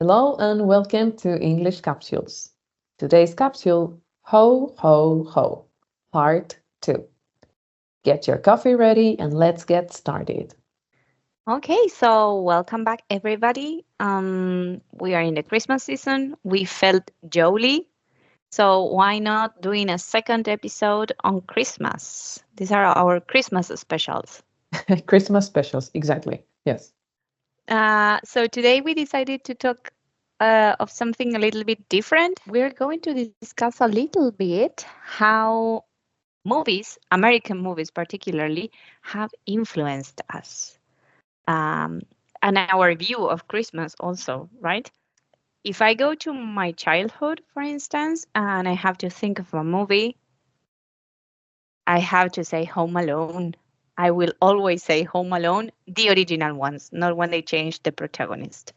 Hello and welcome to English Capsules. Today's capsule, Ho Ho Ho, Part 2. Get your coffee ready and let's get started. Okay, so welcome back, everybody. We are in the Christmas season. We felt jolly, so why not doing a second episode on Christmas? These are our Christmas specials. Christmas specials, exactly. Yes. So today we decided to talk of something a little bit different. We're going to discuss a little bit how movies, American movies particularly, have influenced us. Um, and our view of Christmas also, right? If I go to my childhood, for instance, and I have to think of a movie, I have to say Home Alone. I will always say Home Alone, the original ones, not when they changed the protagonist.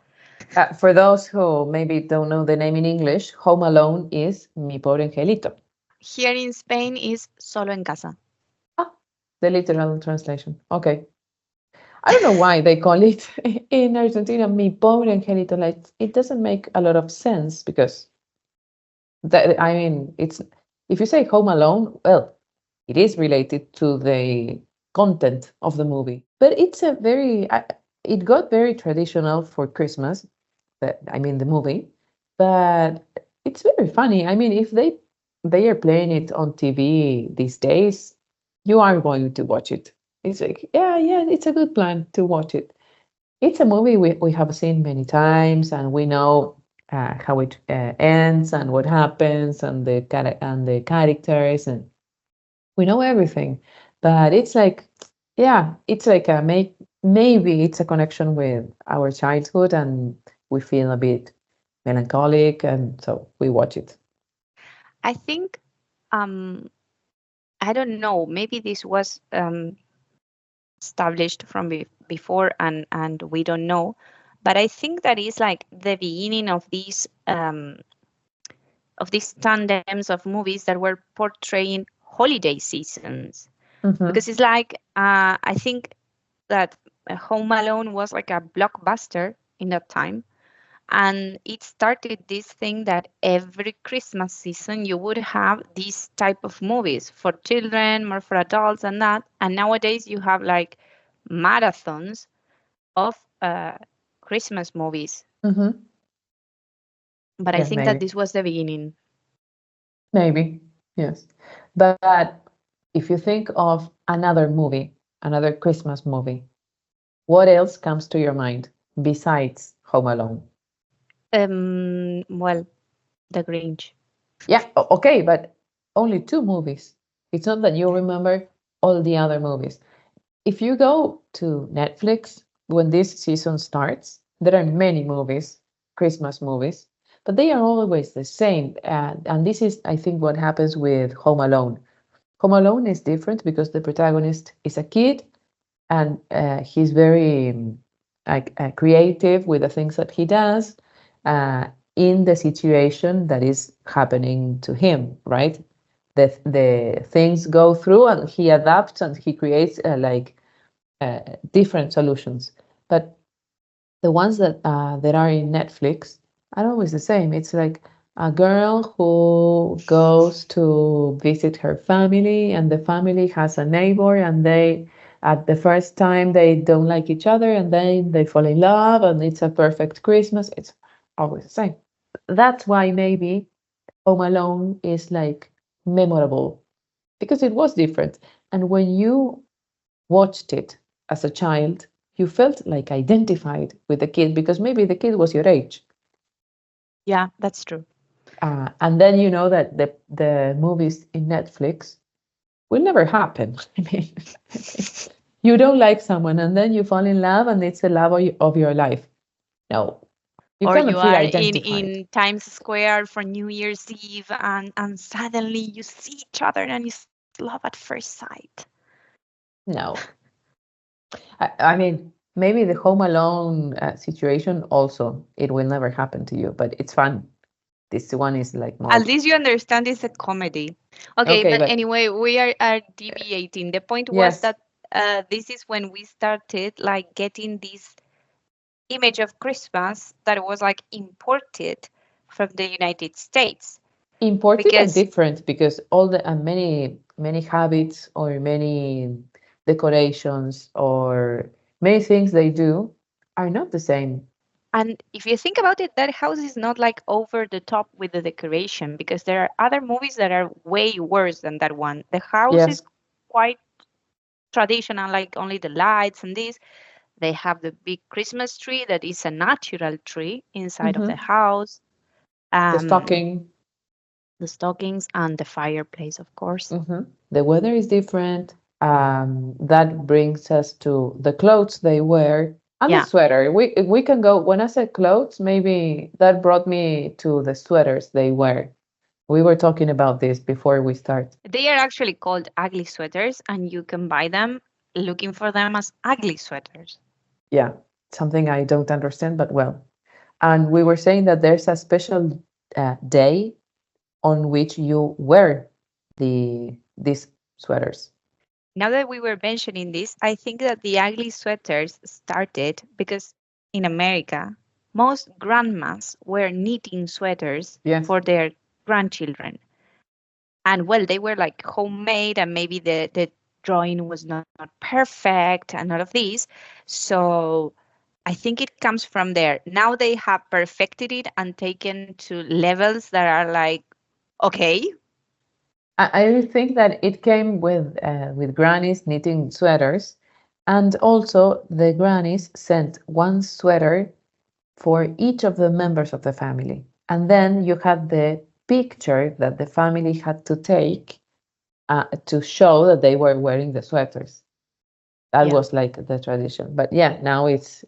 For those who maybe don't know the name in English, Home Alone is Mi Pobre Angelito. Here in Spain is Solo en Casa. Ah, the literal translation. Okay. I don't know why they call it in Argentina Mi Pobre Angelito. Like, it doesn't make a lot of sense because it's if you say Home Alone, well, it is related to the content of the movie, but it's a it got very traditional for Christmas. The movie, but it's very funny. I mean, if they are playing it on TV these days, you are going to watch it. It's like, yeah, it's a good plan to watch it. It's a movie we have seen many times, and we know how it ends and what happens and the characters, and we know everything. But it's like, yeah, it's like maybe it's a connection with our childhood, and we feel a bit melancholic, and so we watch it. I think, um, I don't know, maybe this was established from before and we don't know, but I think that is like the beginning of these tandems of movies that were portraying holiday seasons Mm-hmm. because it's like I think that Home Alone was like a blockbuster in that time, and it started this thing that every Christmas season you would have these type of movies for children, more for adults, and that. And nowadays you have like marathons of Christmas movies. Mm-hmm. But I Yes, think that maybe. this was the beginning. Maybe. Yes. But if you think of another movie, another Christmas movie, what else comes to your mind besides Home Alone? Well, The Grinch. Yeah, okay, but only two movies. It's not that you remember all the other movies. If you go to Netflix when this season starts, there are many movies, Christmas movies, but they are always the same. And this is, I think, what happens with Home Alone. Home Alone is different because the protagonist is a kid, and he's very creative with the things that he does uh, in the situation that is happening to him, right? The things go through and he adapts and he creates uh, different solutions. But the ones that are in Netflix are always the same. It's like a girl who goes to visit her family, and the family has a neighbor, and they at the first time they don't like each other, and then they fall in love, and it's a perfect Christmas. It's always the same. That's why maybe Home Alone is like memorable because it was different. And when you watched it as a child, you felt like identified with the kid because maybe the kid was your age. Yeah, that's true. And then you know that the movies in Netflix will never happen. I mean, you don't like someone and then you fall in love and it's the love of your life. No, you Or cannot you feel are identified. in Times Square for New Year's Eve, and suddenly you see each other and it's love at first sight. No. I mean, maybe the Home Alone situation also, it will never happen to you, but it's fun. This one is like At more. least you understand it's a comedy. Okay, Okay, but but anyway, we are deviating. The point was yes. that this is when we started like getting this image of Christmas that was like imported from the United States. Imported and Because different because all the many habits or many decorations or many things they do are not the same. and if you think about it, that house is not like over the top with the decoration because there are other movies that are way worse than that one. The house Yeah. is quite traditional, like only the lights and this. They have the big Christmas tree that is a natural tree inside of the Hmm. house. The Um, stocking. the stockings and the fireplace, of course. Hmm. The weather is different. That brings us to the clothes they wear and the Yeah. sweater. We can go when I said clothes, maybe that brought me to the sweaters they wear. We were talking about this before we start. They are actually called ugly sweaters, and you can buy them looking for them as ugly sweaters. Yeah, something I don't understand, but well. And we were saying that there's a special day on which you wear these sweaters. Now that we were mentioning this, I think that the ugly sweaters started because in America, most grandmas wear knitting sweaters Yes. for their grandchildren. And well, they were like homemade, and maybe the drawing was not perfect and all of this. So I think it comes from there. Now they have perfected it and taken to levels that are like, okay, I think that it came with grannies knitting sweaters, and also the grannies sent one sweater for each of the members of the family. And then you had the picture that the family had to take to show that they were wearing the sweaters. That yeah. was like the tradition. But yeah, now it's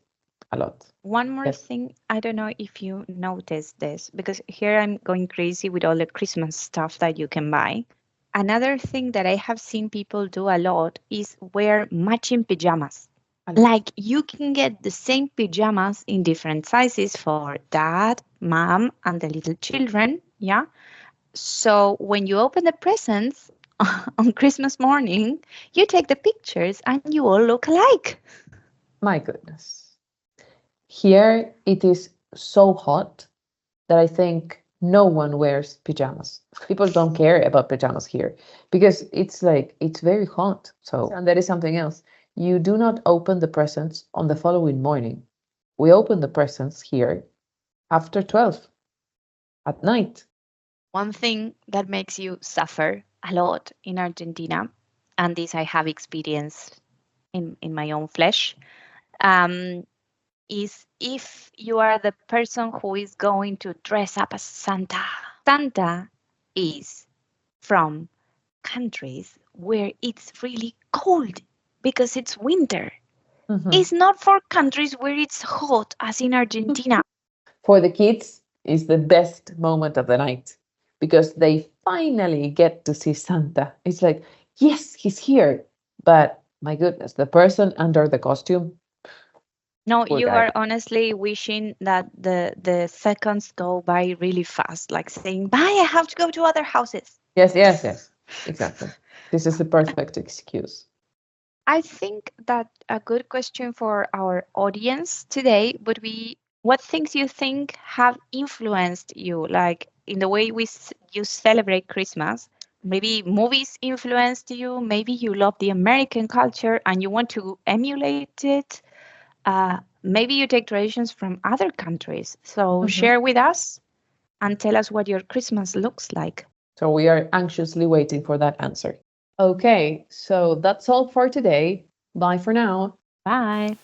a lot. One more Yes. thing, I don't know if you noticed this, because here I'm going crazy with all the Christmas stuff that you can buy. Another thing that I have seen people do a lot is wear matching pajamas. A lot. Like you can get the same pajamas in different sizes for dad, mom, and the little children. Yeah. So when you open the presents on Christmas morning, you take the pictures and you all look alike. My goodness. Here it is so hot that I think no one wears pajamas. People don't care about pajamas here because it's like it's very hot. So, and there is something else. You do not open the presents on the following morning. We open the presents here after 12 at night. One thing that makes you suffer a lot in Argentina, and this I have experienced in my own flesh, um, is if you are the person who is going to dress up as Santa. Santa is from countries where it's really cold because it's winter. Mhm. It's not for countries where it's hot, as in Argentina. For the kids, is the best moment of the night because they finally get to see Santa. It's like, yes, he's here. But my goodness, the person under the costume, No, poor you guy. are honestly wishing that the seconds go by really fast, like saying, "Bye, I have to go to other houses." Yes, yes, yes, exactly. This is the perfect excuse. I think that a good question for our audience today would be, what things you think have influenced you, like in the way you celebrate Christmas? Maybe movies influenced you. Maybe you love the American culture and you want to emulate it. Maybe you take traditions from other countries. So Mhm. share with us and tell us what your Christmas looks like. So we are anxiously waiting for that answer. Okay, so that's all for today. Bye for now. Bye.